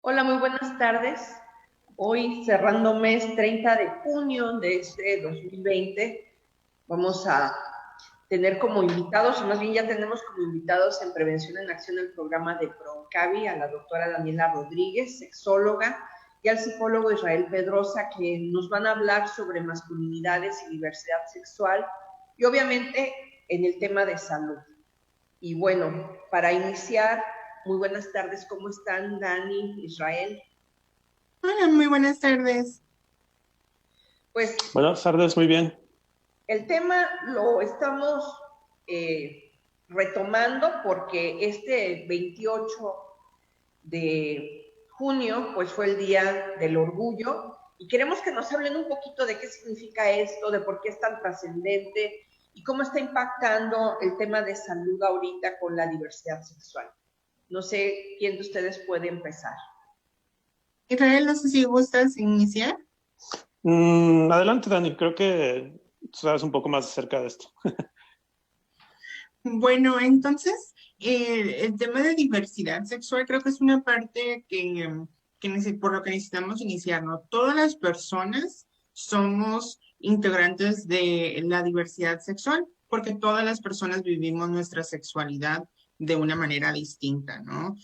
Hola, muy buenas tardes. Hoy, cerrando mes 30 de junio de este 2020, vamos a tener como invitados, o más bien ya tenemos como invitados en Prevención en Acción el programa de PRONCAVI a la doctora Daniela Rodríguez, sexóloga, y al psicólogo Israel Pedrosa, que nos van a hablar sobre masculinidades y diversidad sexual, y obviamente en el tema de salud. Y bueno, para iniciar, muy buenas tardes, ¿cómo están, Dani, Israel? Hola, muy buenas tardes. Pues Buenas tardes, muy bien. el tema lo estamos retomando porque este 28 de junio pues fue el Día del Orgullo y queremos que nos hablen un poquito de qué significa esto, de por qué es tan trascendente y cómo está impactando el tema de salud ahorita con la diversidad sexual. No sé quién de ustedes puede empezar. Israel, no sé si gustas iniciar. Adelante, Dani, creo que sabes un poco más acerca de esto. Bueno, entonces, el tema de diversidad sexual creo que es una parte por lo que necesitamos iniciar, ¿no? Todas las personas somos integrantes de la diversidad sexual, porque todas las personas vivimos nuestra sexualidad de una manera distinta, ¿no?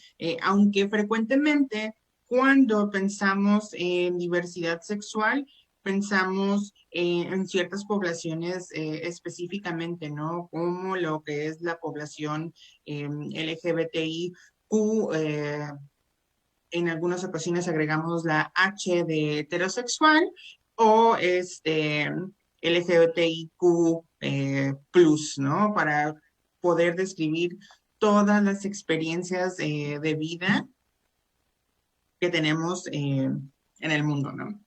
Aunque frecuentemente cuando pensamos en diversidad sexual, pensamos en ciertas poblaciones específicamente, ¿no? Como lo que es la población LGBTIQ, en algunas ocasiones agregamos la H de heterosexual o LGBTIQ plus, ¿no? Para poder describir todas las experiencias de vida que tenemos en el mundo, ¿no?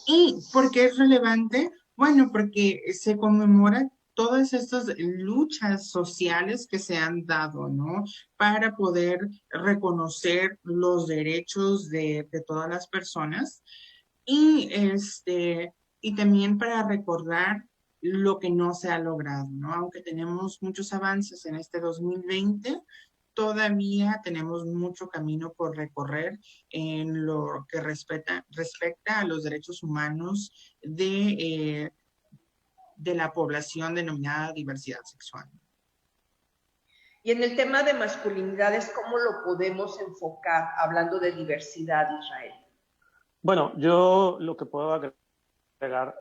¿Y por qué es relevante? Bueno, porque se conmemora todas estas luchas sociales que se han dado, ¿no? Para poder reconocer los derechos de todas las personas y, y también para recordar lo que no se ha logrado, ¿no? Aunque tenemos muchos avances en este 2020, todavía tenemos mucho camino por recorrer en lo que respecta a los derechos humanos de la población denominada diversidad sexual. Y en el tema de masculinidades, ¿cómo lo podemos enfocar hablando de diversidad, Israel? Bueno, yo lo que puedo agregar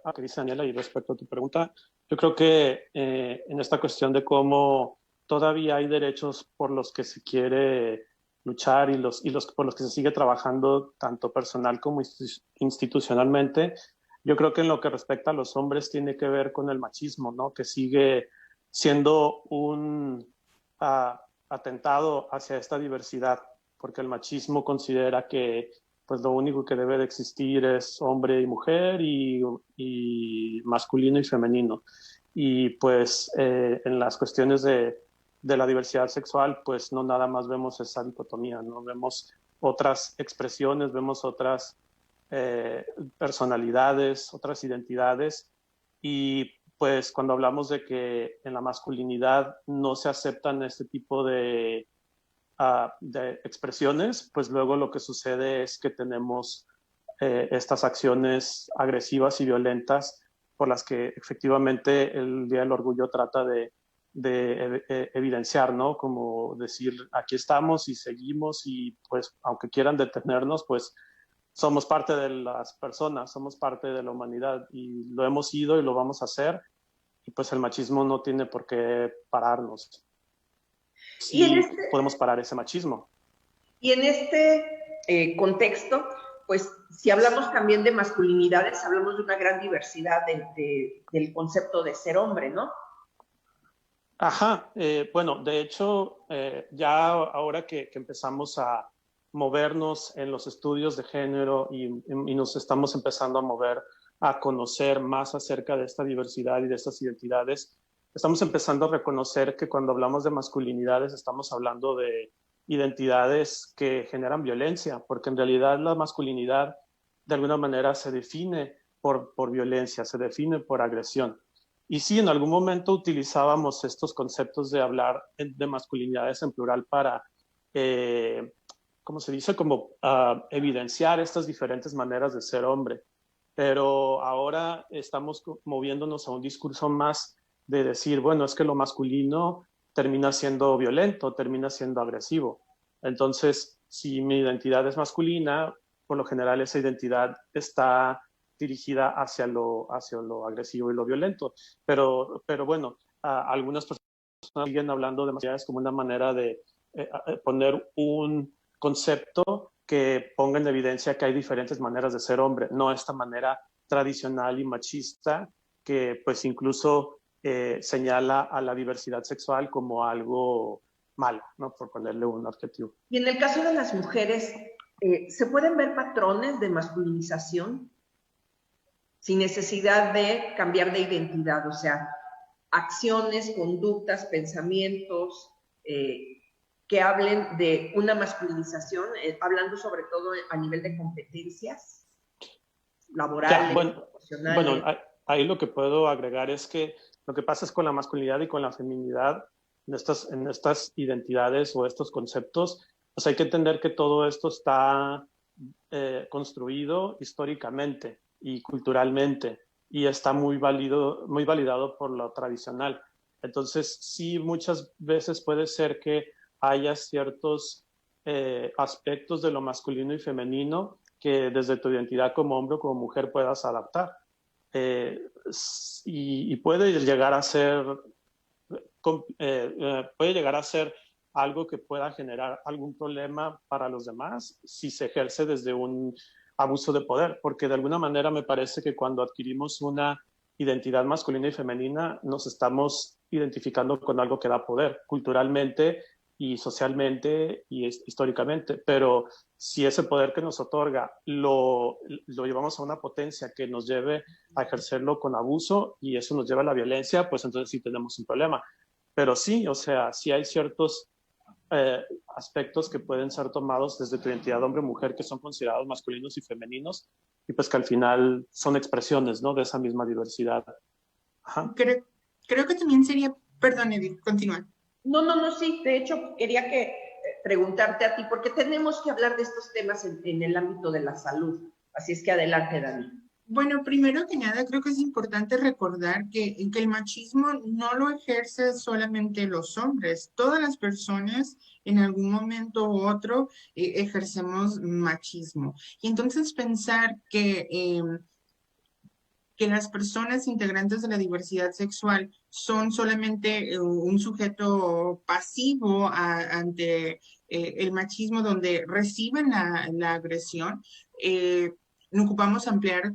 a lo que dice Daniela y respecto a tu pregunta, yo creo que en esta cuestión de cómo todavía hay derechos por los que se quiere luchar y los por los que se sigue trabajando tanto personal como institucionalmente, yo creo que en lo que respecta a los hombres tiene que ver con el machismo, ¿no? Que sigue siendo un atentado hacia esta diversidad, porque el machismo considera que pues lo único que debe de existir es hombre y mujer y masculino y femenino. Y pues en las cuestiones de la diversidad sexual, pues no nada más vemos esa dicotomía, no vemos otras expresiones, vemos otras personalidades, otras identidades. Y pues cuando hablamos de que en la masculinidad no se aceptan este tipo de expresiones, pues luego lo que sucede es que tenemos estas acciones agresivas y violentas por las que efectivamente el Día del Orgullo trata evidenciar, ¿no? Como decir, aquí estamos y seguimos y pues aunque quieran detenernos, pues somos parte de las personas, somos parte de la humanidad y lo hemos sido y lo vamos a hacer y pues el machismo no tiene por qué pararnos. Sí, podemos parar ese machismo. Y en este contexto, pues si hablamos también de masculinidades, hablamos de una gran diversidad del concepto de ser hombre, ¿no? Ajá, bueno, de hecho, ya ahora que empezamos a movernos en los estudios de género y nos estamos empezando a mover a conocer más acerca de esta diversidad y de estas identidades, estamos empezando a reconocer que cuando hablamos de masculinidades estamos hablando de identidades que generan violencia, porque en realidad la masculinidad de alguna manera se define por violencia, se define por agresión. Y sí, en algún momento utilizábamos estos conceptos de hablar de masculinidades en plural para, ¿cómo se dice? Como evidenciar estas diferentes maneras de ser hombre. Pero ahora estamos moviéndonos a un discurso más de decir, bueno, es que lo masculino termina siendo violento, termina siendo agresivo. Entonces, si mi identidad es masculina, por lo general esa identidad está dirigida hacia lo agresivo y lo violento. Pero bueno, algunas personas siguen hablando de masculinidades como una manera de poner un concepto que ponga en evidencia que hay diferentes maneras de ser hombre, no esta manera tradicional y machista que pues incluso señala a la diversidad sexual como algo malo, ¿no? Por ponerle un adjetivo. Y en el caso de las mujeres, ¿se pueden ver patrones de masculinización sin necesidad de cambiar de identidad? O sea, acciones, conductas, pensamientos que hablen de una masculinización, hablando sobre todo a nivel de competencias laborales, profesionales. Bueno, ahí lo que puedo agregar es que lo que pasa es con la masculinidad y con la feminidad, en estas identidades o estos conceptos, pues hay que entender que todo esto está construido históricamente y culturalmente y está muy validado por lo tradicional. Entonces, sí, muchas veces puede ser que haya ciertos aspectos de lo masculino y femenino que desde tu identidad como hombre o como mujer puedas adaptar. Y puede llegar a ser algo que pueda generar algún problema para los demás si se ejerce desde un abuso de poder, porque de alguna manera me parece que cuando adquirimos una identidad masculina y femenina nos estamos identificando con algo que da poder culturalmente y socialmente y históricamente, pero si ese poder que nos otorga lo llevamos a una potencia que nos lleve a ejercerlo con abuso y eso nos lleva a la violencia, pues entonces sí tenemos un problema. Pero sí, o sea, sí hay ciertos aspectos que pueden ser tomados desde tu identidad hombre o mujer que son considerados masculinos y femeninos y pues que al final son expresiones, ¿no? De esa misma diversidad. Ajá. Creo que también sería, perdón Edith, continúa. No, sí, de hecho quería preguntarte a ti, porque tenemos que hablar de estos temas en el ámbito de la salud. Así es que adelante, Dani. Bueno, primero que nada, creo que es importante recordar que el machismo no lo ejercen solamente los hombres. Todas las personas en algún momento u otro ejercemos machismo. Y entonces pensar que las personas integrantes de la diversidad sexual son solamente un sujeto pasivo ante el machismo donde reciben la agresión, no ocupamos ampliar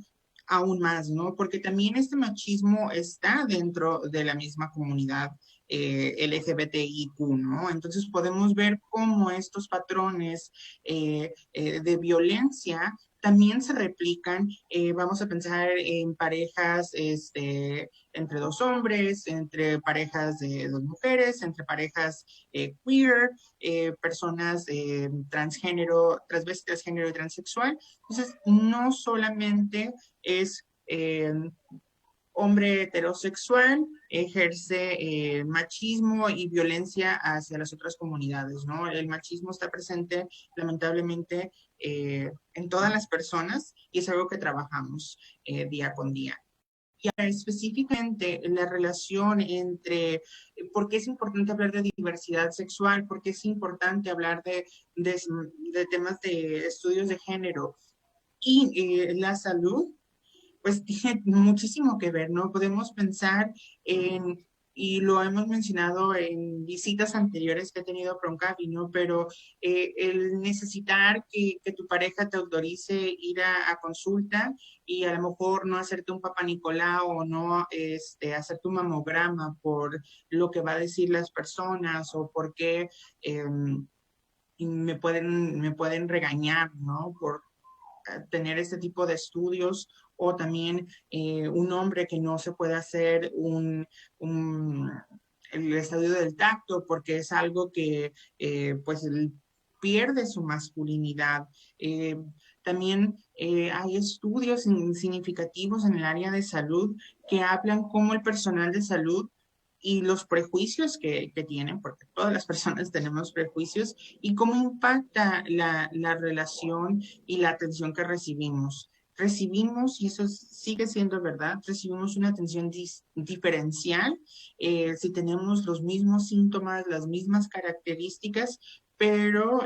aún más, ¿no? Porque también este machismo está dentro de la misma comunidad LGBTIQ, ¿no? Entonces podemos ver cómo estos patrones de violencia también se replican. Vamos a pensar en parejas entre dos hombres, entre parejas de dos mujeres, entre parejas queer, personas transgénero, transvesti, transgénero y transexual. Entonces, no solamente es hombre heterosexual, ejerce machismo y violencia hacia las otras comunidades, ¿no? El machismo está presente, lamentablemente, en todas las personas y es algo que trabajamos día con día. Y específicamente la relación entre por qué es importante hablar de diversidad sexual, por qué es importante hablar de temas de estudios de género y la salud, pues tiene muchísimo que ver, ¿no? Podemos pensar en, y lo hemos mencionado en visitas anteriores que he tenido a Proncavi, ¿no? Pero el necesitar que tu pareja te autorice ir a consulta y a lo mejor no hacerte un papá Nicolau o no hacer tu mamograma por lo que va a decir las personas o porque me pueden regañar, ¿no? Por tener este tipo de estudios o también un hombre que no se puede hacer el estudio del tacto porque es algo que pues él pierde su masculinidad. También hay estudios significativos en el área de salud que hablan cómo el personal de salud y los prejuicios que tienen, porque todas las personas tenemos prejuicios, y cómo impacta la relación y la atención que recibimos. Recibimos, y eso sigue siendo verdad, recibimos una atención diferencial si tenemos los mismos síntomas, las mismas características, pero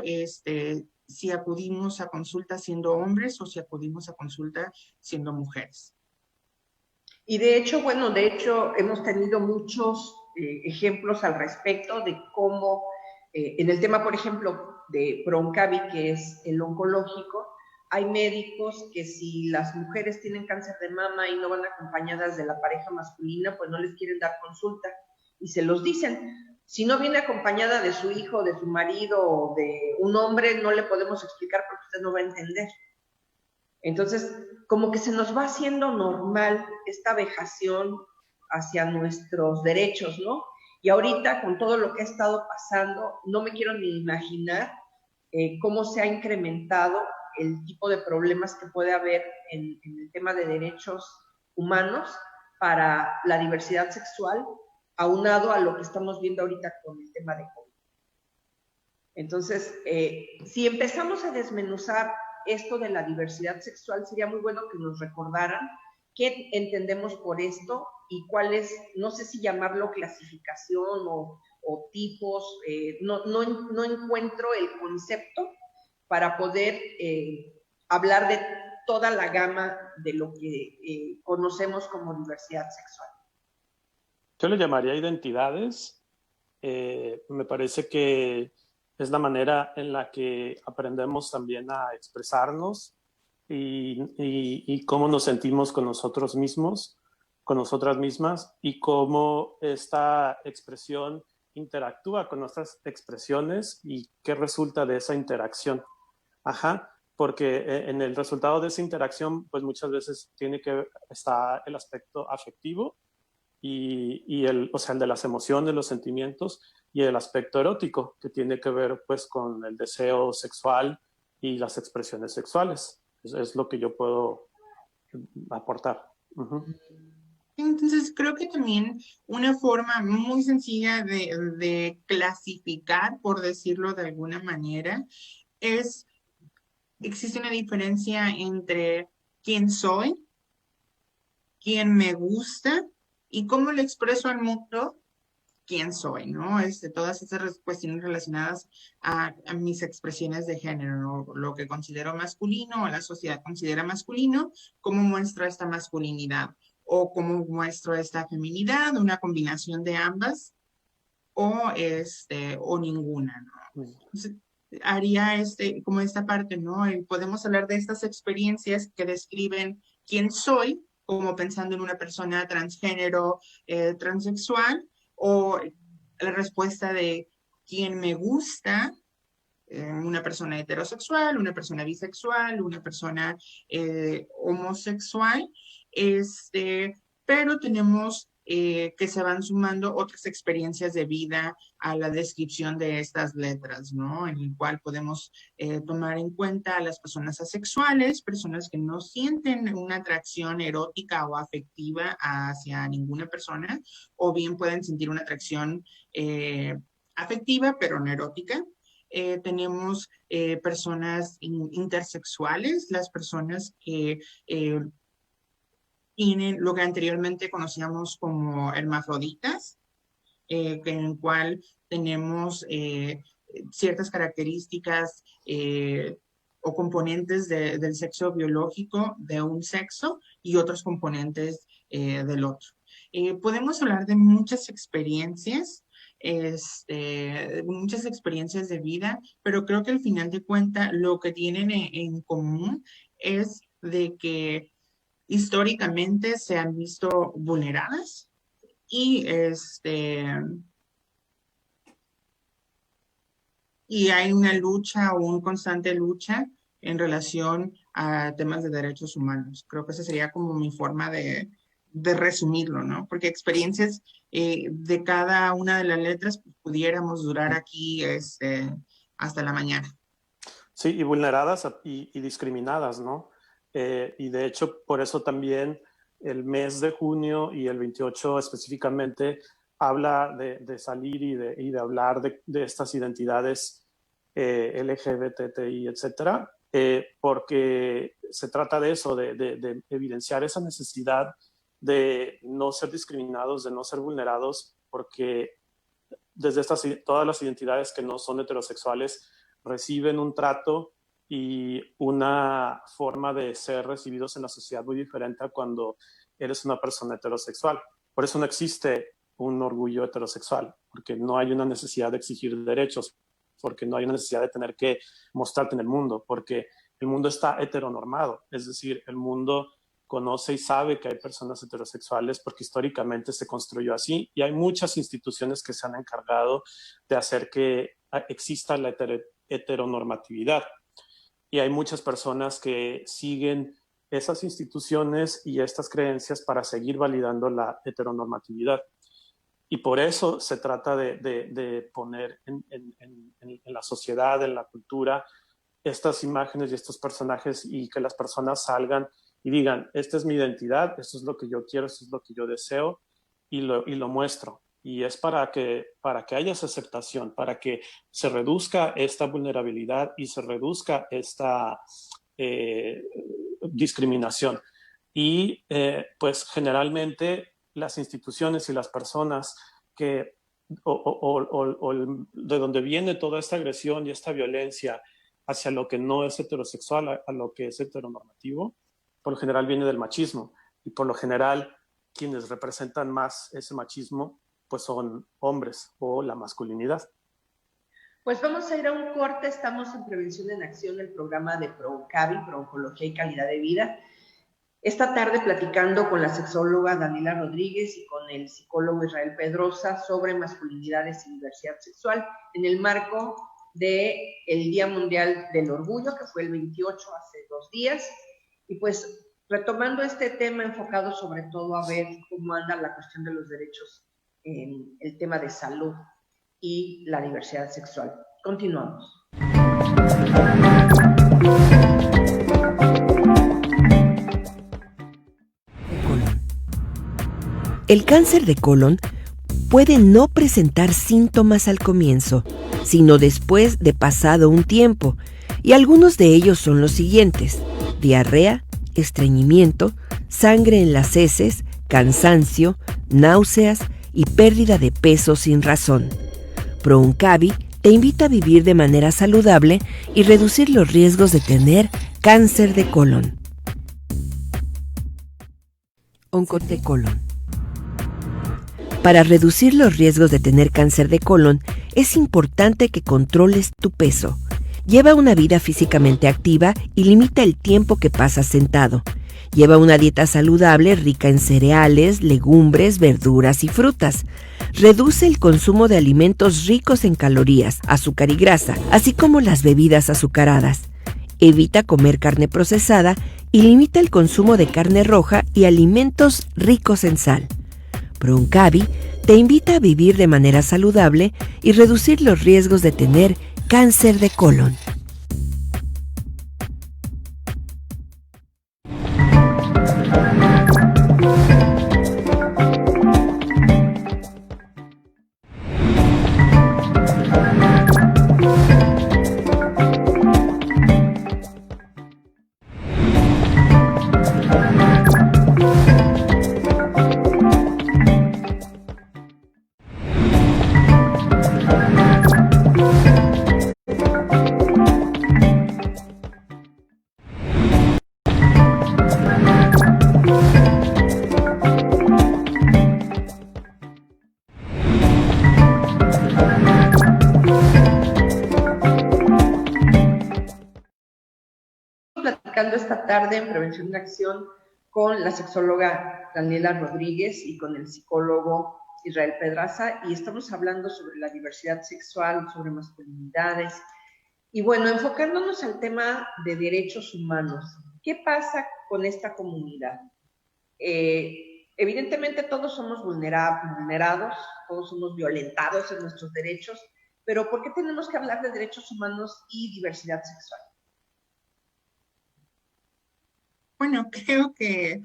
si acudimos a consulta siendo hombres o si acudimos a consulta siendo mujeres. Y de hecho, bueno, de hecho hemos tenido muchos ejemplos al respecto de cómo en el tema, por ejemplo, de Proncavi, que es el oncológico, hay médicos que si las mujeres tienen cáncer de mama y no van acompañadas de la pareja masculina, pues no les quieren dar consulta y se los dicen. Si no viene acompañada de su hijo, de su marido o de un hombre, no le podemos explicar porque usted no va a entender. Entonces, como que se nos va haciendo normal esta vejación hacia nuestros derechos, ¿no? Y ahorita, con todo lo que ha estado pasando, no me quiero ni imaginar cómo se ha incrementado el tipo de problemas que puede haber en el tema de derechos humanos para la diversidad sexual, aunado a lo que estamos viendo ahorita con el tema de COVID. Entonces, si empezamos a desmenuzar esto de la diversidad sexual, sería muy bueno que nos recordaran qué entendemos por esto y cuál es, no sé si llamarlo clasificación o tipos, no encuentro el concepto para poder hablar de toda la gama de lo que conocemos como diversidad sexual. Yo le llamaría identidades. Me parece que es la manera en la que aprendemos también a expresarnos y cómo nos sentimos con nosotros mismos, con nosotras mismas, y cómo esta expresión interactúa con nuestras expresiones y qué resulta de esa interacción. Ajá, porque en el resultado de esa interacción, pues muchas veces está el aspecto afectivo y o sea, el de las emociones, los sentimientos, y el aspecto erótico, que tiene que ver pues con el deseo sexual y las expresiones sexuales. Es lo que yo puedo aportar. Uh-huh. Entonces, creo que también una forma muy sencilla de clasificar, por decirlo de alguna manera, existe una diferencia entre quién soy, quién me gusta y cómo le expreso al mundo quién soy, ¿no? Todas esas cuestiones relacionadas a mis expresiones de género, ¿no? Lo que considero masculino o la sociedad considera masculino, cómo muestro esta masculinidad o cómo muestro esta feminidad, una combinación de ambas o ninguna, ¿no? Entonces, haría como esta parte, ¿no? Podemos hablar de estas experiencias que describen quién soy, como pensando en una persona transgénero, transexual, o la respuesta de quién me gusta, una persona heterosexual, una persona bisexual, una persona homosexual, pero tenemos que se van sumando otras experiencias de vida a la descripción de estas letras, ¿no? En el cual podemos tomar en cuenta a las personas asexuales, personas que no sienten una atracción erótica o afectiva hacia ninguna persona, o bien pueden sentir una atracción afectiva, pero no erótica. Tenemos personas intersexuales, las personas que tienen lo que anteriormente conocíamos como hermafroditas, en el cual tenemos ciertas características o componentes del sexo biológico de un sexo y otros componentes del otro. Podemos hablar de muchas experiencias, muchas experiencias de vida, pero creo que al final de cuentas lo que tienen en común es de que históricamente se han visto vulneradas y y hay una lucha o una constante lucha en relación a temas de derechos humanos. Creo que esa sería como mi forma de resumirlo, ¿no? Porque experiencias de cada una de las letras pues, pudiéramos durar aquí hasta la mañana. Sí, y vulneradas y discriminadas, ¿no? Y de hecho, por eso también el mes de junio y el 28 específicamente habla de salir y de hablar de estas identidades LGBTI, etcétera, porque se trata de eso, de evidenciar esa necesidad de no ser discriminados, de no ser vulnerados, porque desde todas las identidades que no son heterosexuales reciben un trato y una forma de ser recibidos en la sociedad muy diferente a cuando eres una persona heterosexual. Por eso no existe un orgullo heterosexual, porque no hay una necesidad de exigir derechos, porque no hay una necesidad de tener que mostrarte en el mundo, porque el mundo está heteronormado, es decir, el mundo conoce y sabe que hay personas heterosexuales porque históricamente se construyó así y hay muchas instituciones que se han encargado de hacer que exista la heteronormatividad. Y hay muchas personas que siguen esas instituciones y estas creencias para seguir validando la heteronormatividad. Y por eso se trata de poner en la sociedad, en la cultura, estas imágenes y estos personajes y que las personas salgan y digan, esta es mi identidad, esto es lo que yo quiero, esto es lo que yo deseo y lo muestro. Y es para que haya esa aceptación, para que se reduzca esta vulnerabilidad y se reduzca esta discriminación. Y pues generalmente las instituciones y las personas que de donde viene toda esta agresión y esta violencia hacia lo que no es heterosexual, a lo que es heteronormativo, por lo general viene del machismo. Y por lo general quienes representan más ese machismo pues son hombres o la masculinidad. Pues vamos a ir a un corte. Estamos en Prevención en Acción, el programa de ProOncavi, Pro-Oncología y Calidad de Vida. Esta tarde platicando con la sexóloga Daniela Rodríguez y con el psicólogo Israel Pedrosa sobre masculinidades y diversidad sexual en el marco del Día Mundial del Orgullo, que fue el 28 hace 2 días. Y pues retomando este tema enfocado sobre todo a ver cómo anda la cuestión de los derechos en el tema de salud y la diversidad sexual. Continuamos. El cáncer de colon puede no presentar síntomas al comienzo, sino después de pasado un tiempo, y algunos de ellos son los siguientes: diarrea, estreñimiento, sangre en las heces, cansancio, náuseas y pérdida de peso sin razón. ProOncavi te invita a vivir de manera saludable y reducir los riesgos de tener cáncer de colon. Oncotecolon. Para reducir los riesgos de tener cáncer de colon, es importante que controles tu peso. Lleva una vida físicamente activa y limita el tiempo que pasas sentado. Lleva una dieta saludable rica en cereales, legumbres, verduras y frutas. Reduce el consumo de alimentos ricos en calorías, azúcar y grasa, así como las bebidas azucaradas. Evita comer carne procesada y limita el consumo de carne roja y alimentos ricos en sal. ProOncavi te invita a vivir de manera saludable y reducir los riesgos de tener cáncer de colon. esta tarde en Prevención de Acción con la sexóloga Daniela Rodríguez y con el psicólogo Israel Pedraza, y estamos hablando sobre la diversidad sexual, sobre masculinidades, y bueno, enfocándonos al tema de derechos humanos. ¿Qué pasa con esta comunidad? Evidentemente todos somos vulnerados, todos somos violentados en nuestros derechos, pero ¿por qué tenemos que hablar de derechos humanos y diversidad sexual? Bueno, creo que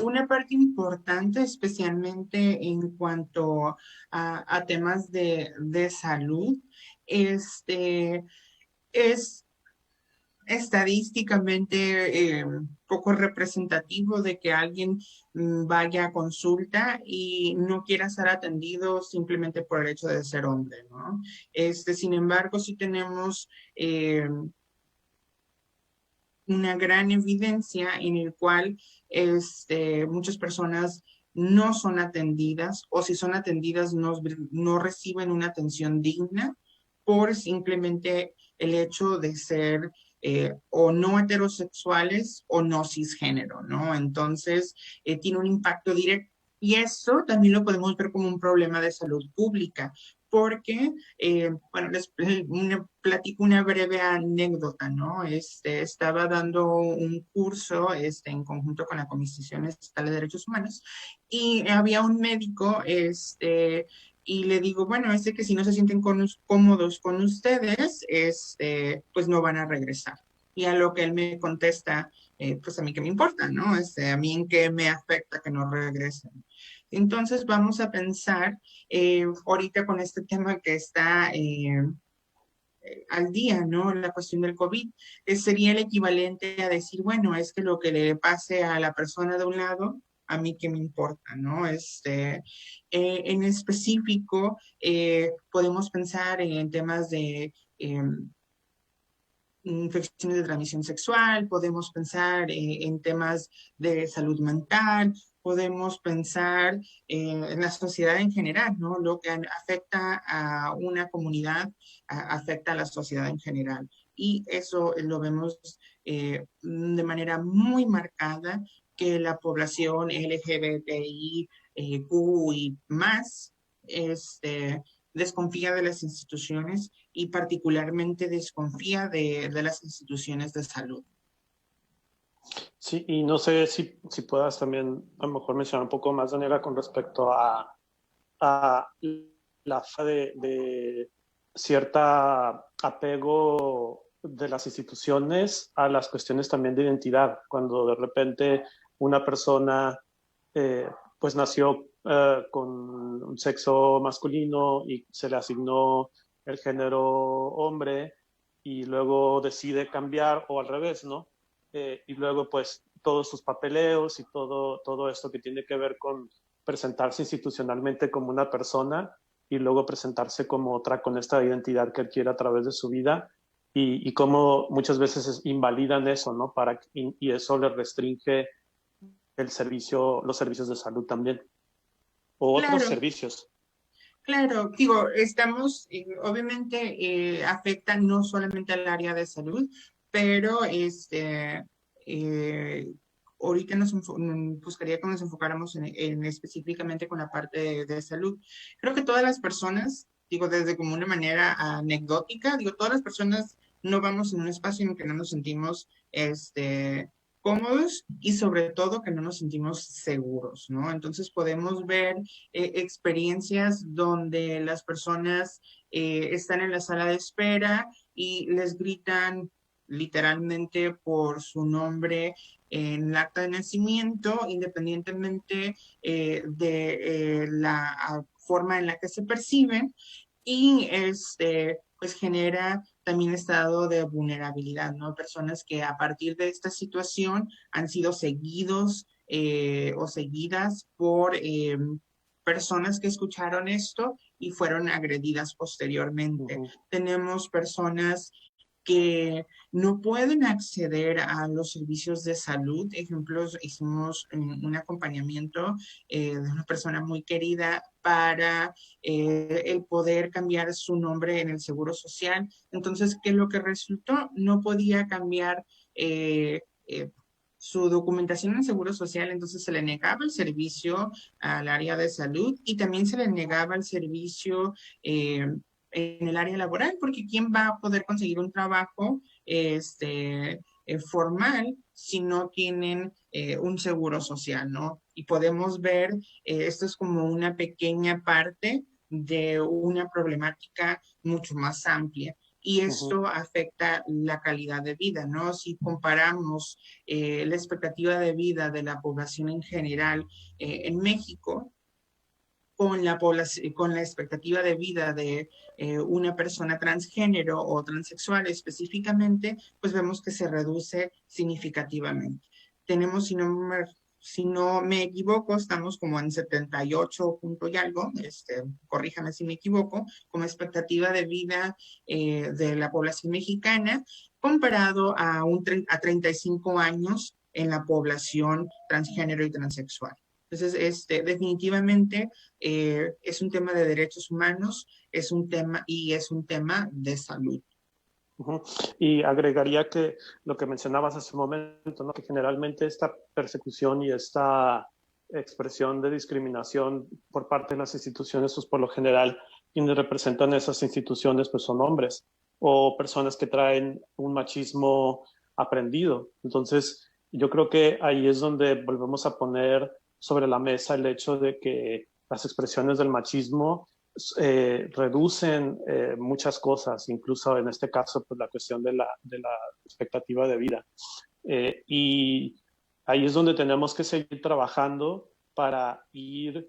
una parte importante, especialmente en cuanto a temas de salud, es estadísticamente poco representativo de que alguien vaya a consulta y no quiera ser atendido simplemente por el hecho de ser hombre, ¿no? Sin embargo, sí tenemos una gran evidencia en el cual muchas personas no son atendidas, o si son atendidas no reciben una atención digna por simplemente el hecho de ser o no heterosexuales o no cisgénero, ¿no? Entonces, tiene un impacto directo. Y eso también lo podemos ver como un problema de salud pública, porque, bueno, les platico una breve anécdota, ¿no? Estaba dando un curso en conjunto con la Comisión Estatal de Derechos Humanos, y había un médico, y le digo, bueno, que si no se sienten cómodos con ustedes, pues no van a regresar. Y a lo que él me contesta, pues a mí qué me importa, ¿no? A mí en qué me afecta que no regresen. Entonces vamos a pensar ahorita con este tema que está al día, ¿no? La cuestión del COVID, sería el equivalente a decir, bueno, es que lo que le pase a la persona de un lado, a mí qué me importa, ¿no? En específico, podemos pensar en temas de infecciones de transmisión sexual, podemos pensar en temas de salud mental, podemos pensar en la sociedad en general, ¿no? Lo que afecta a una comunidad afecta a la sociedad en general. Y eso lo vemos de manera muy marcada, que la población LGBTI, Q y más, desconfía de las instituciones y particularmente desconfía de las instituciones de salud. Sí, y no sé si puedas también a lo mejor mencionar un poco más, Daniela, con respecto a la falta de cierta apego de las instituciones a las cuestiones también de identidad, cuando de repente una persona pues nació con un sexo masculino y se le asignó el género hombre y luego decide cambiar, o al revés, ¿no? Y luego pues todos sus papeleos y todo esto que tiene que ver con presentarse institucionalmente como una persona y luego presentarse como otra con esta identidad que adquiere a través de su vida, y cómo muchas veces invalidan eso, ¿no? Y eso le restringe los servicios de salud también, o otros servicios. Claro, digo, obviamente afecta no solamente al área de salud, pero ahorita buscaría que nos enfocáramos en específicamente con la parte de salud. Creo que todas las personas, digo, desde como una manera anecdótica, digo, todas las personas no vamos en un espacio en el que no nos sentimos cómodos y sobre todo que no nos sentimos seguros, ¿no? Entonces podemos ver experiencias donde las personas están en la sala de espera y les gritan literalmente por su nombre en el acta de nacimiento, independientemente de la forma en la que se perciben, y pues genera también estado de vulnerabilidad, ¿no? Personas que a partir de esta situación han sido seguidos o seguidas por personas que escucharon esto y fueron agredidas posteriormente. Tenemos personas que no pueden acceder a los servicios de salud. Ejemplos, hicimos un acompañamiento de una persona muy querida para el poder cambiar su nombre en el Seguro Social. Entonces, ¿qué es lo que resultó? No podía cambiar su documentación en Seguro Social, entonces se le negaba el servicio al área de salud y también se le negaba el servicio en el área laboral, porque ¿quién va a poder conseguir un trabajo formal si no tienen un seguro social, ¿no? Y podemos ver, esto es como una pequeña parte de una problemática mucho más amplia. Y esto afecta la calidad de vida, ¿no? Si comparamos la expectativa de vida de la población en general en México, con con la expectativa de vida de una persona transgénero o transexual específicamente, pues vemos que se reduce significativamente. Tenemos, si no me equivoco, estamos como en 78 punto y algo, corríjame si me equivoco, como expectativa de vida de la población mexicana, comparado a 35 años en la población transgénero y transexual. Entonces, definitivamente es un tema de derechos humanos, es un tema de salud. Y agregaría que lo que mencionabas hace un momento, ¿no? Que generalmente esta persecución y esta expresión de discriminación por parte de las instituciones, pues por lo general quienes representan esas instituciones pues son hombres o personas que traen un machismo aprendido. Entonces, yo creo que ahí es donde volvemos a poner sobre la mesa el hecho de que las expresiones del machismo reducen muchas cosas, incluso en este caso pues la cuestión de la expectativa de vida. Y ahí es donde tenemos que seguir trabajando para ir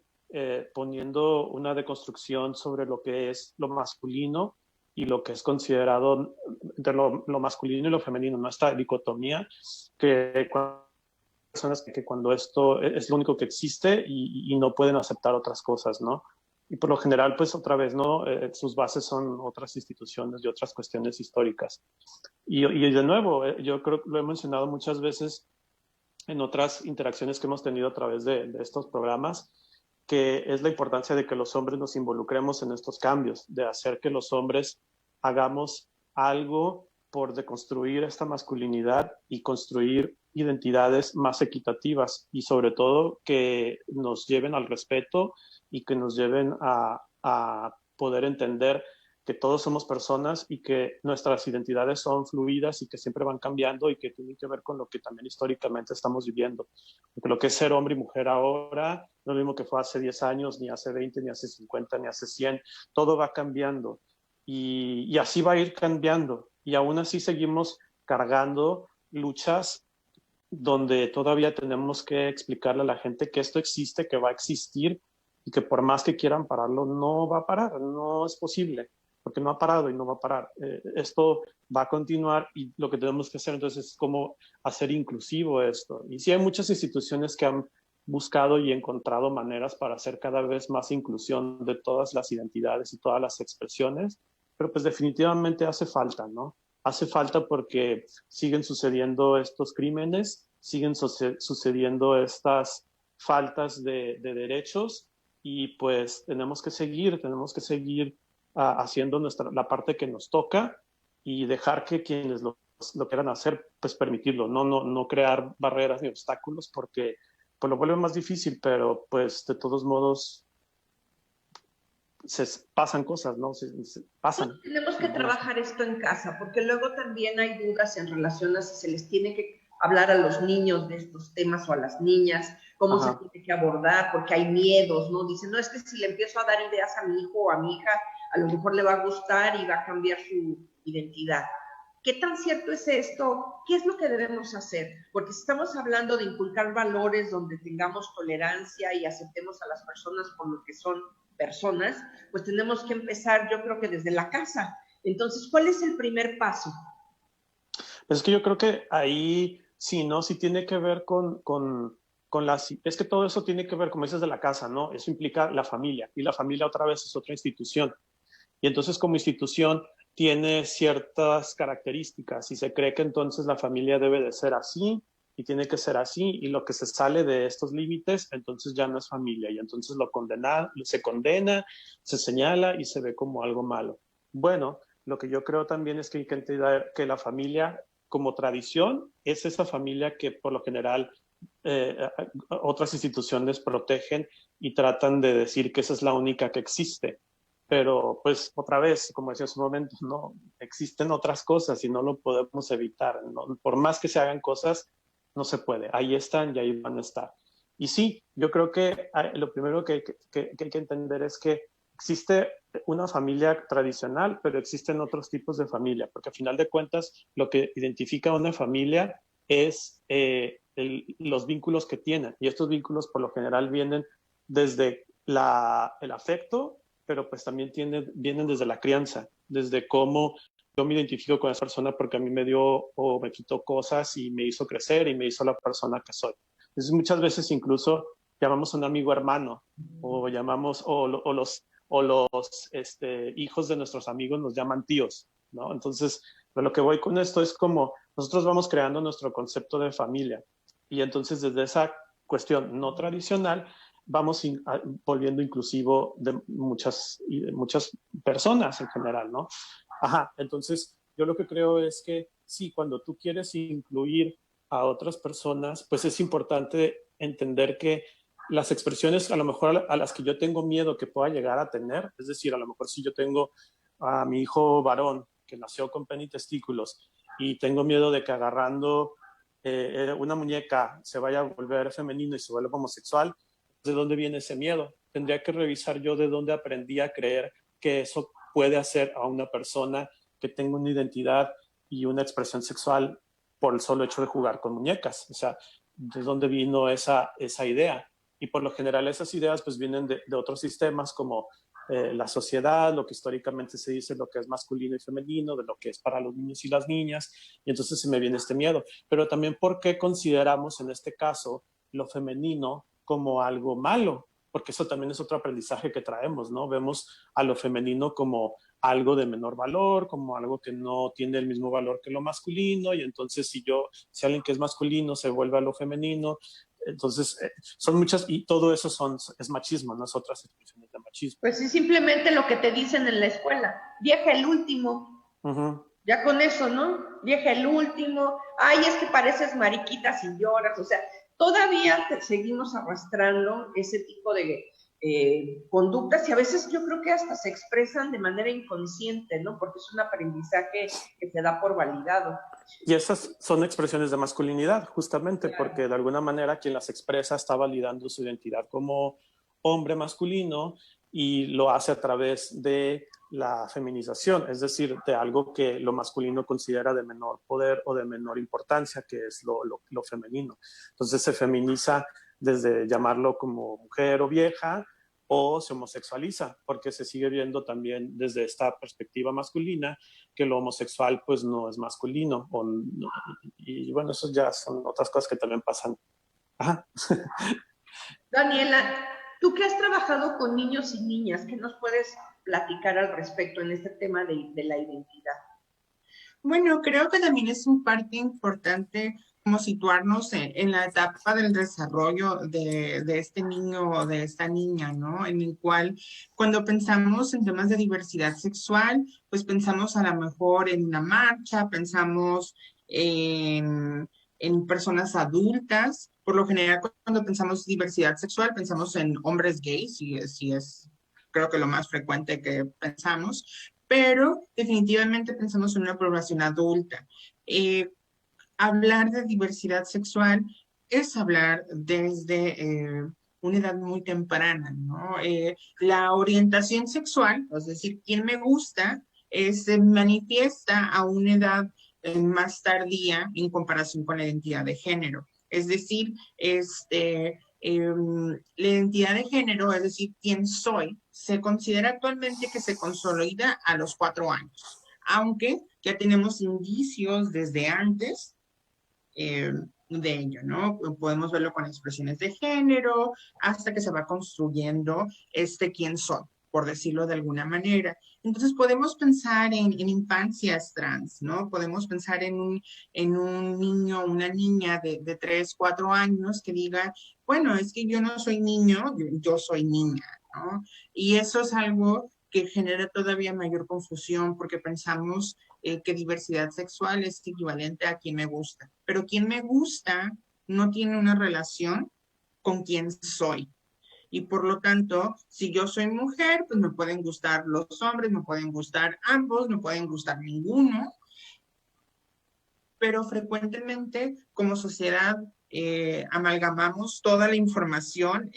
poniendo una deconstrucción sobre lo que es lo masculino y lo que es considerado entre lo masculino y lo femenino, ¿no? Esta dicotomía que personas que cuando esto es lo único que existe y no pueden aceptar otras cosas, ¿no? Y por lo general, pues otra vez, ¿no? Sus bases son otras instituciones y otras cuestiones históricas. Y de nuevo, yo creo que lo he mencionado muchas veces en otras interacciones que hemos tenido a través de estos programas, que es la importancia de que los hombres nos involucremos en estos cambios, de hacer que los hombres hagamos algo por deconstruir esta masculinidad y construir identidades más equitativas y sobre todo que nos lleven al respeto y que nos lleven a poder entender que todos somos personas y que nuestras identidades son fluidas y que siempre van cambiando y que tienen que ver con lo que también históricamente estamos viviendo. Porque lo que es ser hombre y mujer ahora no es lo mismo que fue hace 10 años, ni hace 20, ni hace 50, ni hace 100. Todo va cambiando y así va a ir cambiando. Y aún así seguimos cargando luchas donde todavía tenemos que explicarle a la gente que esto existe, que va a existir y que por más que quieran pararlo, no va a parar, no es posible, porque no ha parado y no va a parar. Esto va a continuar y lo que tenemos que hacer entonces es cómo hacer inclusivo esto. Y sí hay muchas instituciones que han buscado y encontrado maneras para hacer cada vez más inclusión de todas las identidades y todas las expresiones, pero pues definitivamente hace falta, ¿no? Hace falta porque siguen sucediendo estos crímenes, siguen sucediendo estas faltas de derechos y pues tenemos que seguir haciendo la parte que nos toca y dejar que quienes lo quieran hacer, pues permitirlo, no crear barreras ni obstáculos porque pues lo vuelve más difícil, pero pues de todos modos se pasan cosas, ¿no? Se pasan. Pues tenemos que trabajar esto en casa, porque luego también hay dudas en relación a si se les tiene que hablar a los niños de estos temas o a las niñas, cómo se tiene que abordar, porque hay miedos, ¿no? Dicen, no, es que si le empiezo a dar ideas a mi hijo o a mi hija, a lo mejor le va a gustar y va a cambiar su identidad. ¿Qué tan cierto es esto? ¿Qué es lo que debemos hacer? Porque si estamos hablando de inculcar valores donde tengamos tolerancia y aceptemos a las personas por lo que son personas, pues tenemos que empezar, yo creo que desde la casa. Entonces, ¿cuál es el primer paso? Pues es que yo creo que ahí sí, ¿no? Sí tiene que ver con las... Es que todo eso tiene que ver, como dices, de la casa, ¿no? Eso implica la familia, y la familia otra vez es otra institución. Y entonces como institución tiene ciertas características y se cree que entonces la familia debe de ser así y tiene que ser así, y lo que se sale de estos límites, entonces ya no es familia, y entonces se condena, se señala y se ve como algo malo. Bueno, lo que yo creo también es que hay que entender que la familia como tradición, es esa familia que por lo general otras instituciones protegen y tratan de decir que esa es la única que existe. Pero pues otra vez, como decía hace un momento, no existen otras cosas y no lo podemos evitar, ¿no? Por más que se hagan cosas, no se puede. Ahí están y ahí van a estar. Y sí, yo creo que lo primero que hay que entender es que existe una familia tradicional, pero existen otros tipos de familia, porque al final de cuentas lo que identifica a una familia es los vínculos que tienen. Y estos vínculos por lo general vienen desde el afecto, pero pues también vienen desde la crianza, desde cómo yo me identifico con esa persona porque a mí me dio o me quitó cosas y me hizo crecer y me hizo la persona que soy. Entonces muchas veces incluso llamamos a un amigo hermano o llamamos los hijos de nuestros amigos nos llaman tíos, ¿no? Entonces, lo que voy con esto es como nosotros vamos creando nuestro concepto de familia y entonces desde esa cuestión no tradicional vamos volviendo inclusivo de muchas personas en general, ¿no? Ajá, entonces yo lo que creo es que sí, cuando tú quieres incluir a otras personas, pues es importante entender que las expresiones a lo mejor a las que yo tengo miedo que pueda llegar a tener, es decir, a lo mejor si yo tengo a mi hijo varón que nació con pene y testículos y tengo miedo de que agarrando una muñeca se vaya a volver femenino y se vuelva homosexual, ¿de dónde viene ese miedo? Tendría que revisar yo de dónde aprendí a creer que eso puede hacer a una persona que tenga una identidad y una expresión sexual por el solo hecho de jugar con muñecas. O sea, ¿de dónde vino esa idea? Y por lo general esas ideas pues vienen de otros sistemas como la sociedad, lo que históricamente se dice, lo que es masculino y femenino, de lo que es para los niños y las niñas, y entonces se me viene este miedo. Pero también ¿por qué consideramos en este caso lo femenino como algo malo? Porque eso también es otro aprendizaje que traemos, ¿no? Vemos a lo femenino como algo de menor valor, como algo que no tiene el mismo valor que lo masculino, y entonces si alguien que es masculino se vuelve a lo femenino, entonces son muchas, y todo eso es machismo, no es otras expresiones de machismo. Pues sí, simplemente lo que te dicen en la escuela, vieja el último, ya con eso, ¿no? Vieja el último, ay, es que pareces mariquita si lloras, o sea, todavía seguimos arrastrando ese tipo de conductas y a veces yo creo que hasta se expresan de manera inconsciente, ¿no? Porque es un aprendizaje que se da por validado. Y esas son expresiones de masculinidad, justamente, claro, porque de alguna manera quien las expresa está validando su identidad como hombre masculino y lo hace a través de la feminización, es decir, de algo que lo masculino considera de menor poder o de menor importancia, que es lo femenino. Entonces se feminiza desde llamarlo como mujer o vieja, o se homosexualiza, porque se sigue viendo también desde esta perspectiva masculina que lo homosexual pues no es masculino. Y bueno, eso ya son otras cosas que también pasan. Ajá. Daniela, tú que has trabajado con niños y niñas, ¿qué nos puedes platicar al respecto en este tema de la identidad? Bueno, creo que también es un parte importante como situarnos en la etapa del desarrollo de este niño o de esta niña, ¿no? En el cual cuando pensamos en temas de diversidad sexual, pues pensamos a lo mejor en una marcha, pensamos en personas adultas. Por lo general, cuando pensamos diversidad sexual, pensamos en hombres gays, y es creo que lo más frecuente que pensamos, pero definitivamente pensamos en una población adulta. Hablar de diversidad sexual es hablar desde una edad muy temprana, ¿no? La orientación sexual, es decir, quién me gusta, se manifiesta a una edad más tardía en comparación con la identidad de género. Es decir, la identidad de género, es decir, quién soy, se considera actualmente que se consolida a los 4 años, aunque ya tenemos indicios desde antes de ello, ¿no? Podemos verlo con expresiones de género hasta que se va construyendo quién soy, por decirlo de alguna manera. Entonces podemos pensar en infancias trans, ¿no? Podemos pensar en un niño, una niña de 3, 4 años que diga, bueno, es que yo no soy niño, yo soy niña, ¿no? Y eso es algo que genera todavía mayor confusión porque pensamos que diversidad sexual es equivalente a quien me gusta, pero quien me gusta no tiene una relación con quien soy. Y por lo tanto, si yo soy mujer, pues me pueden gustar los hombres, me pueden gustar ambos, me pueden gustar ninguno, pero frecuentemente como sociedad amalgamamos toda la información.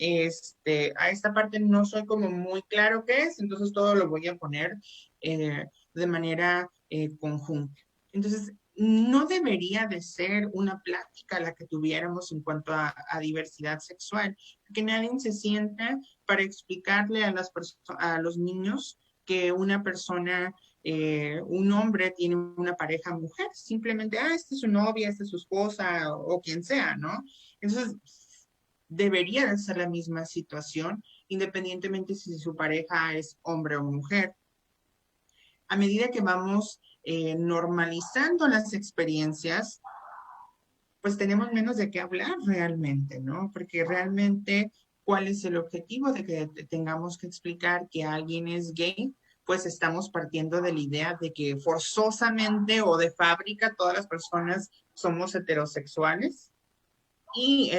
A esta parte no soy como muy claro qué es, entonces todo lo voy a poner de manera conjunta. Entonces, no debería de ser una plática la que tuviéramos en cuanto a diversidad sexual, que nadie se sienta para explicarle a los niños que una persona, un hombre tiene una pareja mujer, simplemente, esta es su novia, esta es su esposa, o quien sea, ¿no? Entonces, debería de ser la misma situación, independientemente si su pareja es hombre o mujer. A medida que vamos normalizando las experiencias, pues tenemos menos de qué hablar realmente, ¿no? Porque realmente, ¿cuál es el objetivo de que tengamos que explicar que alguien es gay? Pues estamos partiendo de la idea de que forzosamente o de fábrica todas las personas somos heterosexuales y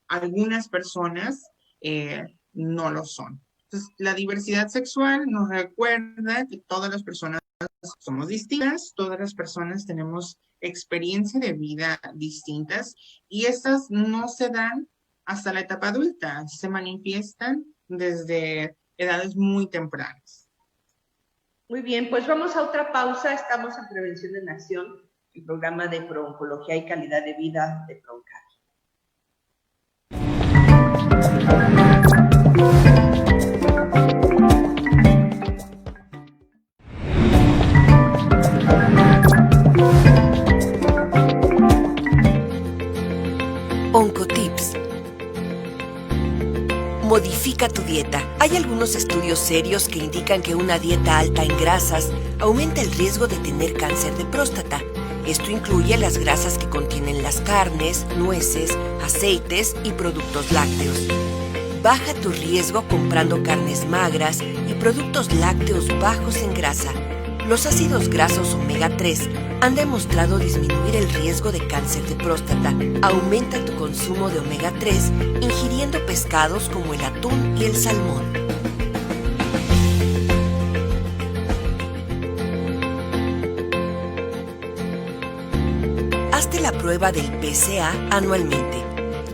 algunas personas no lo son. Entonces, la diversidad sexual nos recuerda que todas las personas somos distintas, todas las personas tenemos experiencia de vida distintas y estas no se dan hasta la etapa adulta, se manifiestan desde edades muy tempranas. Muy bien, pues vamos a otra pausa. Estamos en Prevención en Acción, el programa de Prooncología y Calidad de Vida de Proncal. Oncotips. Modifica tu dieta. Hay algunos estudios serios que indican que una dieta alta en grasas aumenta el riesgo de tener cáncer de próstata. Esto incluye las grasas que contienen las carnes, nueces, aceites y productos lácteos. Baja tu riesgo comprando carnes magras y productos lácteos bajos en grasa. Los ácidos grasos omega 3 han demostrado disminuir el riesgo de cáncer de próstata. Aumenta tu consumo de omega 3 ingiriendo pescados como el atún y el salmón. Hazte la prueba del PSA anualmente.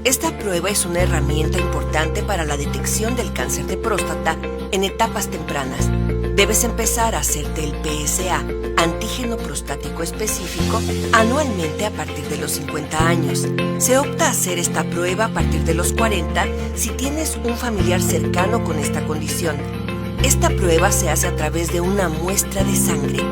Esta prueba es una herramienta importante para la detección del cáncer de próstata en etapas tempranas. Debes empezar a hacerte el PSA, antígeno prostático específico, anualmente a partir de los 50 años. Se opta a hacer esta prueba a partir de los 40 si tienes un familiar cercano con esta condición. Esta prueba se hace a través de una muestra de sangre.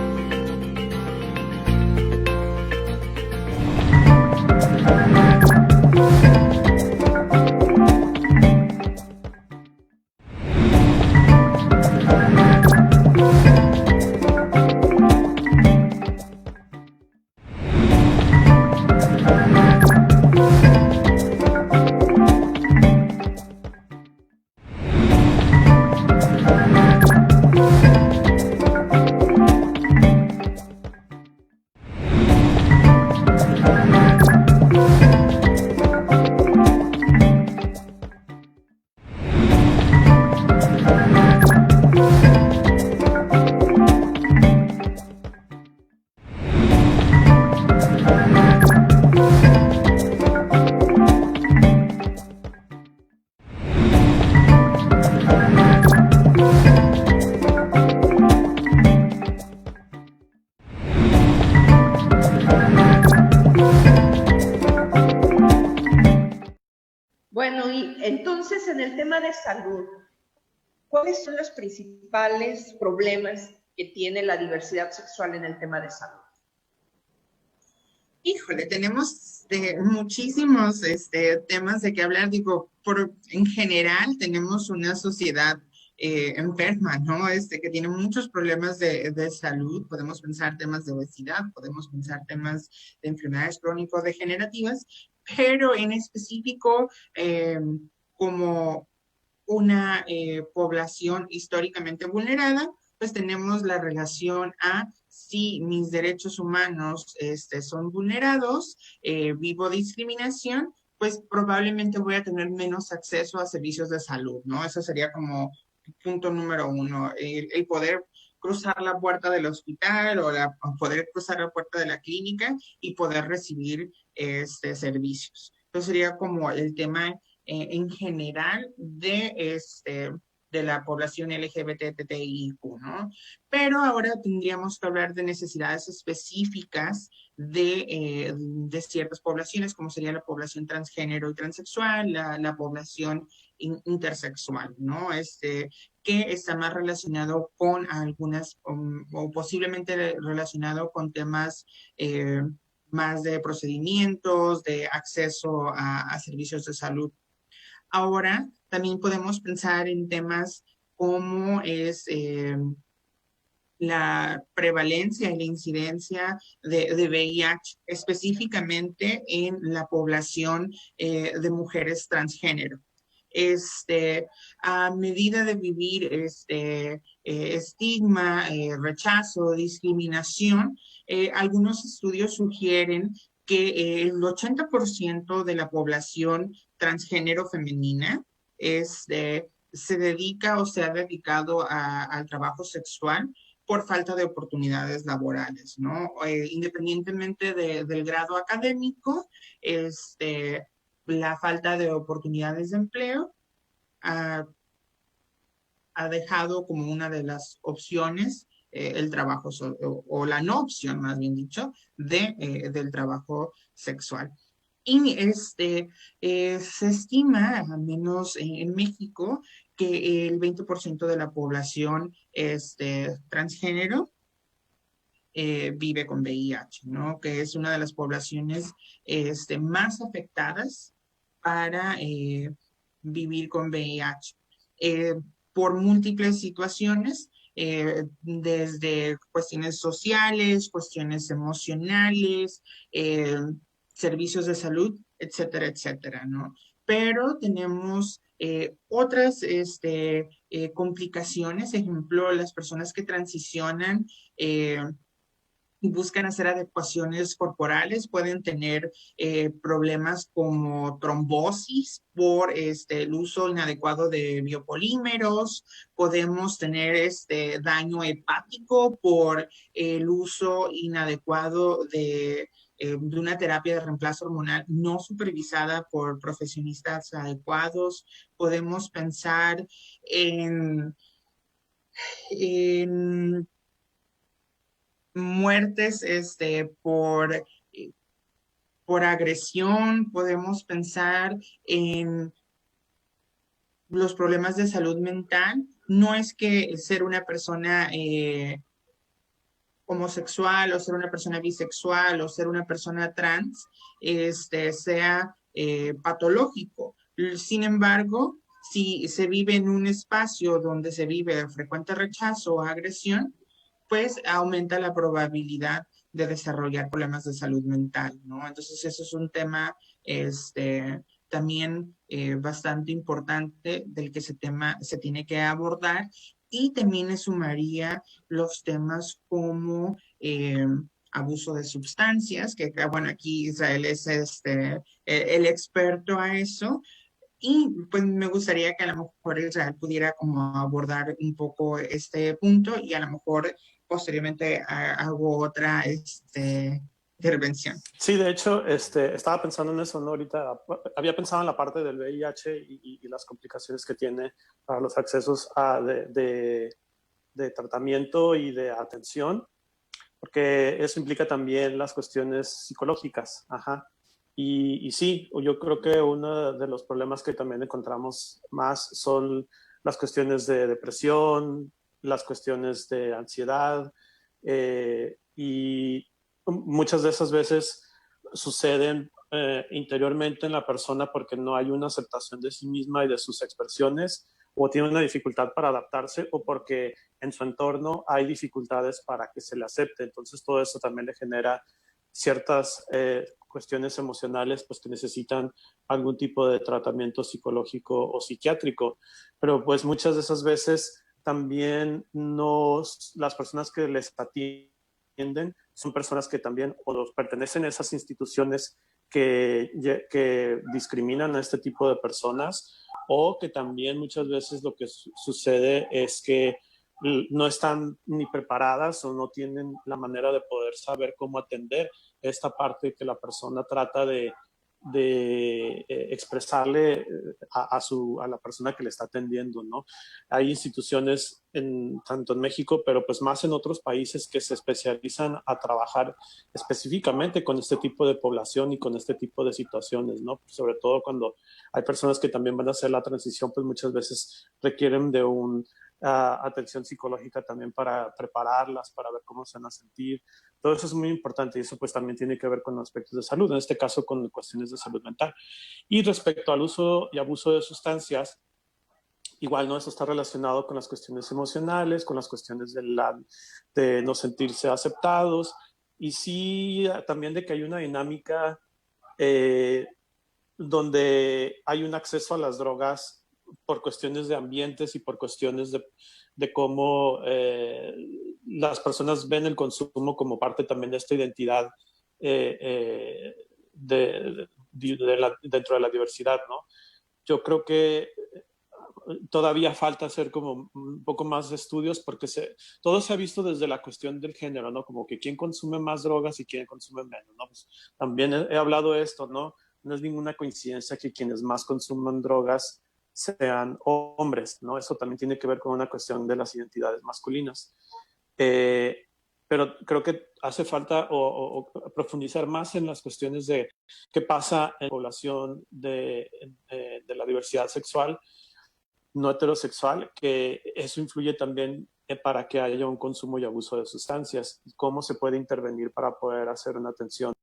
Bueno, y entonces en el tema de salud, ¿cuáles son los principales problemas que tiene la diversidad sexual en el tema de salud? Híjole, tenemos muchísimos temas de qué hablar. Digo, en general tenemos una sociedad enferma, ¿no? Que tiene muchos problemas de salud. Podemos pensar temas de obesidad, podemos pensar temas de enfermedades crónico-degenerativas, pero en específico como una población históricamente vulnerada, pues tenemos la relación a si mis derechos humanos son vulnerados, vivo discriminación, pues probablemente voy a tener menos acceso a servicios de salud, ¿no? Eso sería como punto número uno, el poder cruzar la puerta del hospital o poder cruzar la puerta de la clínica y poder recibir servicios. Entonces sería como el tema en general de la población LGBTTIQ, ¿no? Pero ahora tendríamos que hablar de necesidades específicas de ciertas poblaciones, como sería la población transgénero y transexual, la población intersexual, ¿no? Que está más relacionado con algunas, o posiblemente relacionado con temas más de procedimientos, de acceso a servicios de salud. Ahora también podemos pensar en temas como es la prevalencia y la incidencia de VIH, específicamente en la población de mujeres transgénero. A medida de vivir estigma, rechazo, discriminación, algunos estudios sugieren que el 80% de la población transgénero femenina se dedica o se ha dedicado al trabajo sexual por falta de oportunidades laborales, ¿no? Independientemente del grado académico, la falta de oportunidades de empleo ha dejado como una de las opciones el trabajo, o la no opción, más bien dicho, del trabajo sexual. Y se estima, al menos en México, que el 20% de la población transgénero vive con VIH, ¿no? Que es una de las poblaciones más afectadas para vivir con VIH. Por múltiples situaciones, desde cuestiones sociales, cuestiones emocionales, servicios de salud, etcétera, etcétera, ¿no? Pero tenemos otras complicaciones, ejemplo, las personas que transicionan y buscan hacer adecuaciones corporales, pueden tener problemas como trombosis por el uso inadecuado de biopolímeros, podemos tener daño hepático por el uso inadecuado de una terapia de reemplazo hormonal no supervisada por profesionistas adecuados, podemos pensar en muertes por agresión, podemos pensar en los problemas de salud mental. No es que ser una persona homosexual o ser una persona bisexual o ser una persona trans sea patológico. Sin embargo, si se vive en un espacio donde se vive frecuente rechazo o agresión, pues aumenta la probabilidad de desarrollar problemas de salud mental, ¿no? Entonces, eso es un tema también bastante importante del que se tiene que abordar, y también le sumaría los temas como abuso de sustancias, que bueno, aquí Israel es el experto a eso. Y pues me gustaría que a lo mejor Israel pudiera como abordar un poco este punto, y a lo mejor posteriormente hago otra intervención. Sí, de hecho, estaba pensando en eso, ¿no? Ahorita había pensado en la parte del VIH y las complicaciones que tiene para los accesos de tratamiento y de atención, porque eso implica también las cuestiones psicológicas. Ajá. Y sí, yo creo que uno de los problemas que también encontramos más son las cuestiones de depresión, las cuestiones de ansiedad, y muchas de esas veces suceden interiormente en la persona porque no hay una aceptación de sí misma y de sus expresiones, o tiene una dificultad para adaptarse, o porque en su entorno hay dificultades para que se le acepte. Entonces todo eso también le genera ciertas cuestiones emocionales pues que necesitan algún tipo de tratamiento psicológico o psiquiátrico, pero pues muchas de esas veces también las personas que les atienden son personas que también o pertenecen a esas instituciones que discriminan a este tipo de personas, o que también muchas veces lo que sucede es que no están ni preparadas o no tienen la manera de poder saber cómo atender esta parte que la persona trata de expresarle a la persona que le está atendiendo, ¿no? Hay instituciones tanto en México, pero pues más en otros países que se especializan a trabajar específicamente con este tipo de población y con este tipo de situaciones, ¿no? Sobre todo cuando hay personas que también van a hacer la transición, pues muchas veces requieren de atención psicológica también para prepararlas, para ver cómo se van a sentir. Todo eso es muy importante y eso pues también tiene que ver con aspectos de salud, en este caso con cuestiones de salud mental. Y respecto al uso y abuso de sustancias, igual, ¿no? Eso está relacionado con las cuestiones emocionales, con las cuestiones de no sentirse aceptados, y sí también de que hay una dinámica donde hay un acceso a las drogas por cuestiones de ambientes y por cuestiones de cómo las personas ven el consumo como parte también de esta identidad dentro de la diversidad, ¿no? Yo creo que todavía falta hacer como un poco más de estudios porque todo se ha visto desde la cuestión del género, ¿no? Como que quién consume más drogas y quién consume menos, ¿no? Pues también he hablado de esto, ¿no? No es ninguna coincidencia que quienes más consuman drogas sean hombres, ¿no? Eso también tiene que ver con una cuestión de las identidades masculinas. Pero creo que hace falta o profundizar más en las cuestiones de qué pasa en la población de la diversidad sexual, no heterosexual, que eso influye también para que haya un consumo y abuso de sustancias, y cómo se puede intervenir para poder hacer una atención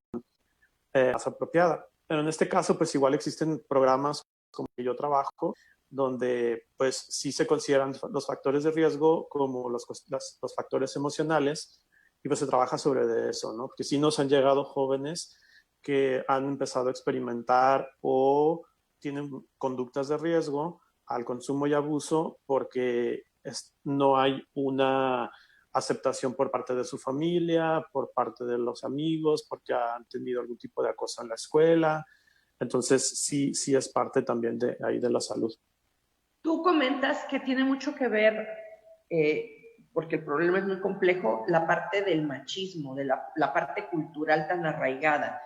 más apropiada. Pero en este caso, pues igual existen programas como que yo trabajo, donde pues sí se consideran los factores de riesgo como los factores emocionales, y pues se trabaja sobre eso, ¿no? Porque sí nos han llegado jóvenes que han empezado a experimentar o tienen conductas de riesgo al consumo y abuso porque no hay una aceptación por parte de su familia, por parte de los amigos, porque han tenido algún tipo de acoso en la escuela. Entonces, sí es parte también de ahí de la salud. Tú comentas que tiene mucho que ver, porque el problema es muy complejo, la parte del machismo, de la parte cultural tan arraigada.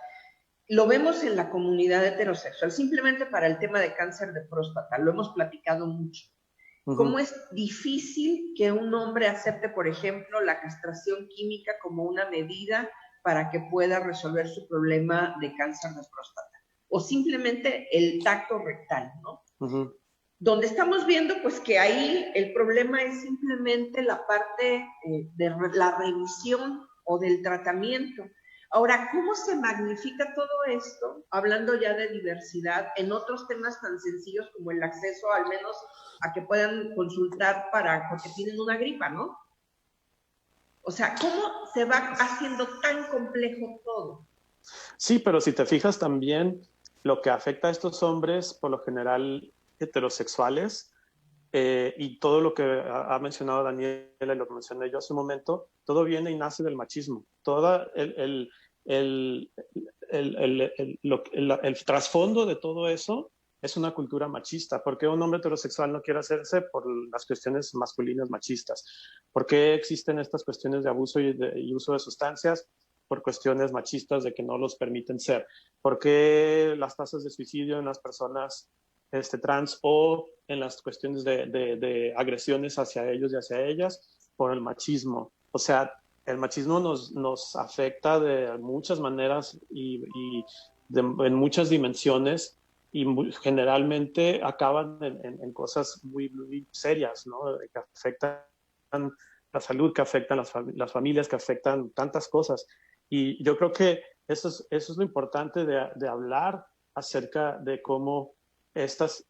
Lo vemos en la comunidad heterosexual, simplemente para el tema de cáncer de próstata, lo hemos platicado mucho. Cómo es difícil que un hombre acepte, por ejemplo, la castración química como una medida para que pueda resolver su problema de cáncer de próstata. O simplemente el tacto rectal, ¿no? Donde estamos viendo, pues, que ahí el problema es simplemente la parte de la revisión o del tratamiento. Ahora, ¿cómo se magnifica todo esto, hablando ya de diversidad, en otros temas tan sencillos como el acceso, al menos, a que puedan consultar porque tienen una gripa, ¿no? O sea, ¿cómo se va haciendo tan complejo todo? Sí, pero si te fijas también, lo que afecta a estos hombres, por lo general heterosexuales, y todo lo que ha mencionado Daniela y lo que mencioné yo hace un momento, todo viene y nace del machismo. Todo el trasfondo de todo eso es una cultura machista. ¿Por qué un hombre heterosexual no quiere hacerse? Por las cuestiones masculinas machistas. ¿Por qué existen estas cuestiones de abuso y uso de sustancias? Por cuestiones machistas de que no los permiten ser. ¿Por qué las tasas de suicidio en las personas trans o en las cuestiones de agresiones hacia ellos y hacia ellas? Por el machismo. O sea, el machismo nos afecta de muchas maneras y en muchas dimensiones, y generalmente acaban en cosas muy, muy serias, ¿no? Que afectan la salud, que afectan las familias, que afectan tantas cosas. Y yo creo que eso es lo importante de hablar acerca de cómo estas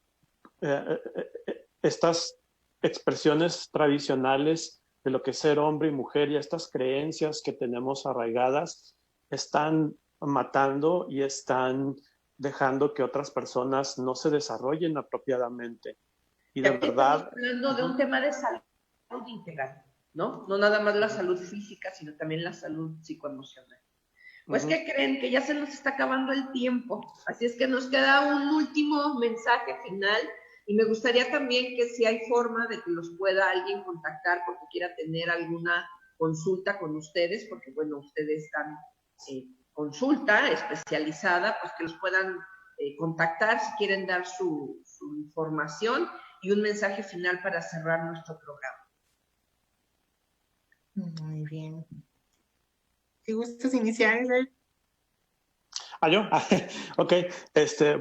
expresiones tradicionales de lo que es ser hombre y mujer y estas creencias que tenemos arraigadas están matando y están dejando que otras personas no se desarrollen apropiadamente. Y de verdad... Estamos hablando de un tema de salud integral, ¿no? No nada más la salud física, sino también la salud psicoemocional. Pues, ¿qué creen? Que ya se nos está acabando el tiempo. Así es que nos queda un último mensaje final. Y me gustaría también que si hay forma de que los pueda alguien contactar porque quiera tener alguna consulta con ustedes, porque bueno, ustedes dan consulta especializada, pues que los puedan contactar si quieren dar su información y un mensaje final para cerrar nuestro programa. Muy bien. ¿Te gustas iniciar, Israel? ¿Yo? Ok.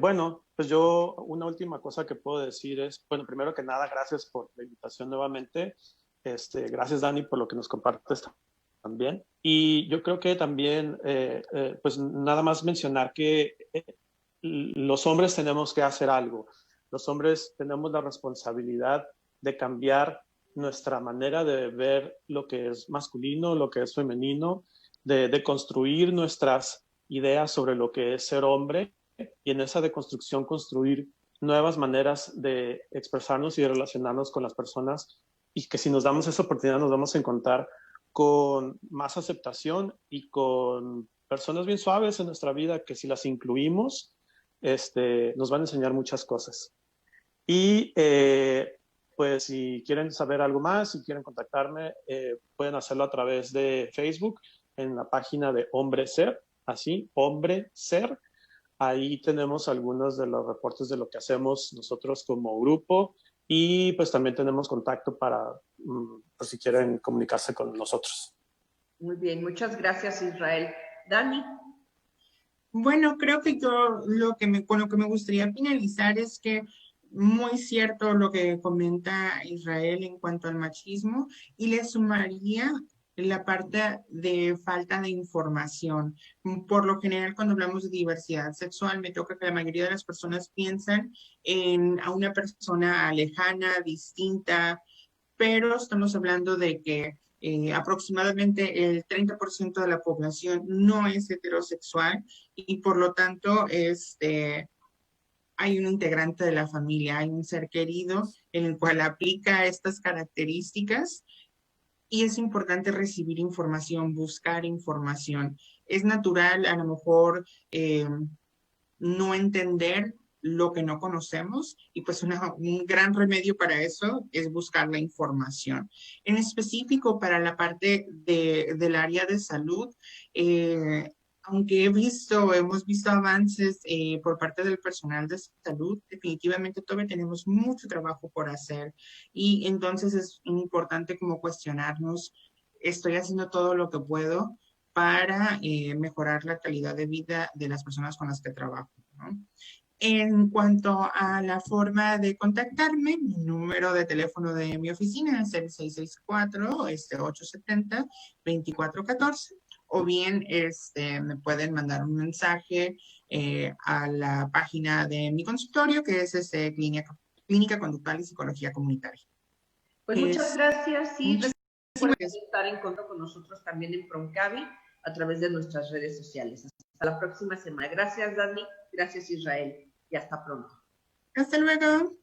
Bueno, pues yo una última cosa que puedo decir es, bueno, primero que nada, gracias por la invitación nuevamente. Gracias, Dani, por lo que nos compartes también. Y yo creo que también, pues nada más mencionar que los hombres tenemos que hacer algo. Los hombres tenemos la responsabilidad de cambiar nuestra manera de ver lo que es masculino, lo que es femenino, de construir nuestras ideas sobre lo que es ser hombre y en esa deconstrucción construir nuevas maneras de expresarnos y de relacionarnos con las personas y que si nos damos esa oportunidad nos vamos a encontrar con más aceptación y con personas bien suaves en nuestra vida que si las incluimos nos van a enseñar muchas cosas. Y pues si quieren saber algo más, si quieren contactarme, pueden hacerlo a través de Facebook en la página de Hombre Ser, así, Hombre Ser. Ahí tenemos algunos de los reportes de lo que hacemos nosotros como grupo y pues también tenemos contacto para, pues, si quieren comunicarse con nosotros. Muy bien, muchas gracias, Israel. Dani. Bueno, creo que yo con lo que me gustaría finalizar es que muy cierto lo que comenta Israel en cuanto al machismo y le sumaría la parte de falta de información. Por lo general, cuando hablamos de diversidad sexual, me toca que la mayoría de las personas piensan a una persona lejana, distinta, pero estamos hablando de que aproximadamente el 30% de la población no es heterosexual y por lo tanto hay un integrante de la familia, hay un ser querido en el cual aplica estas características y es importante recibir información, buscar información. Es natural a lo mejor no entender lo que no conocemos y pues un gran remedio para eso es buscar la información. En específico para la parte del área de salud, aunque hemos visto avances por parte del personal de salud, definitivamente todavía tenemos mucho trabajo por hacer y entonces es importante como cuestionarnos, ¿estoy haciendo todo lo que puedo para mejorar la calidad de vida de las personas con las que trabajo, ¿no? En cuanto a la forma de contactarme, mi número de teléfono de mi oficina es el 664-870-2414 o bien me pueden mandar un mensaje a la página de mi consultorio que es Clínica Conductual y Psicología Comunitaria. Pues muchas gracias y recuerden estar en contacto con nosotros también en Proncavi a través de nuestras redes sociales. Hasta la próxima semana. Gracias, Dani. Gracias, Israel. Y hasta pronto. Hasta luego.